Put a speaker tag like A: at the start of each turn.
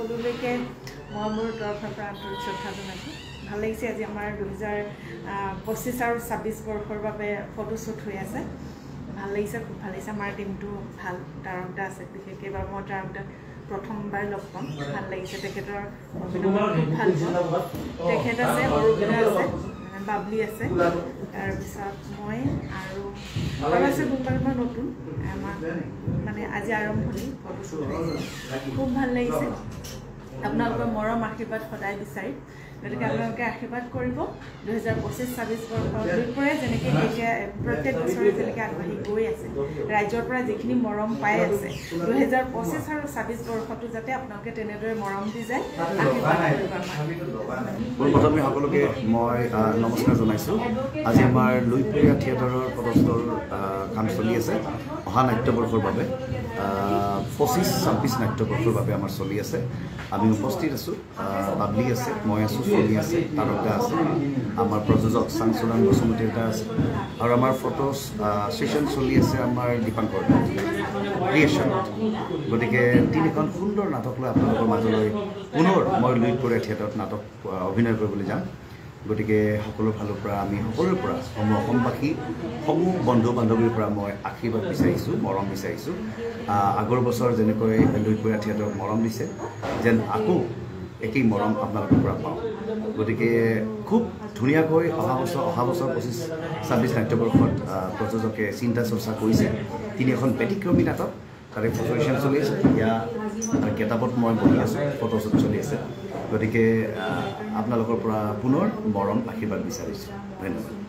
A: সকলোলৈকে মই মোৰ তৰফৰ পৰা আন্তৰিক শ্ৰদ্ধা জনাইছোঁ। ভাল লাগিছে আজি আমাৰ 2025 আৰু 26 বৰ্ষৰ বাবে ফটোশ্বুট হৈ আছে। ভাল লাগিছে, খুব ভাল লাগিছে। আমাৰ টিমটো ভাল, তাৰণতা আছে। বিশেষকৈ এবাৰ মই তাৰণতাক প্ৰথমবাৰ লগ পাম। ভাল লাগিছে, তেখেতৰ অভিনয় খুব ভাল পাওঁ। তেখেত আছে, অৰূপিতা আছে, বাবলি আছে, তাৰপিছত মই আৰু আছে কোনোবা নতুন আমাৰ মানে আজি আৰম্ভণি ফটোশ্বুট হৈছে। খুব ভাল লাগিছে। আপোনালোকৰ মৰম আশীৰ্বাদ সদায় বিচাৰিম, গতিকে আপোনালোকে আশীৰ্বাদ কৰিব। 2025-26 বৰ্ষৰ দুইপৰে যেনেকৈ এতিয়া প্ৰত্যেক বছৰে যেনেকৈ আগবাঢ়ি গৈ আছে, ৰাইজৰ পৰা যিখিনি মৰম পাই আছে, 2025 আৰু 26 বৰ্ষতো যাতে আপোনালোকে তেনেদৰে মৰম দি যায়, আশীৰ্বাদ কৰিব।
B: পোনপ্ৰথমে সকলোকে মই নমস্কাৰ জনাইছোঁ। আজি আমাৰ লুইপুৰীয়া থিয়েটাৰৰ ফটোশ্বুটৰ কাম চলি আছে। অহা নাট্যবৰ্ষৰ বাবে 25-26 নাট্যবৰ্ষৰ বাবে আমাৰ চলি আছে। আমি উপস্থিত আছোঁ, বাবলি আছে, মই আছোঁ, চলি আছে, তাৰণতা আছে, আমাৰ প্ৰযোজক চাংচুৰাম বসুমতী এটা আছে, আৰু আমাৰ ফটো ছেশ্যন চলি আছে আমাৰ দীপাংকৰ ক্ৰিয়েশ্যন। গতিকে তিনিখন সুন্দৰ নাটক লৈ আপোনালোকৰ মাজলৈ পুনৰ মই লুইপুৰীয়া থিয়েটাৰত নাটক অভিনয় কৰিবলৈ যাম। গতিকে সকলো ফালৰ পৰা আমি সকলোৰে পৰা অসমবাসী সমূহ বন্ধু বান্ধৱীৰ পৰা মই আশীৰ্বাদ বিচাৰিছোঁ, মৰম বিচাৰিছোঁ। আগৰ বছৰ যেনেকৈ লুইপুৰীয়া থিয়েটাৰক মৰম দিছে, যেন আকৌ একেই মৰম আপোনালোকৰ পৰা পাওঁ। গতিকে খুব ধুনীয়াকৈ অহা বছৰ 25-26 নাট্যবৰ্ষত প্ৰযোজকে চিন্তা চৰ্চা কৰিছে। তিনিখন ব্যতিক্ৰমী নাটক, তাৰে ফটোশ্যন চলি আছে। এতিয়া কেতাপত মই বহি আছোঁ, ফটোশ্বুট চলি আছে। গতিকে আপোনালোকৰ পৰা পুনৰ মৰম আশীৰ্বাদ বিচাৰিছোঁ। ধন্যবাদ।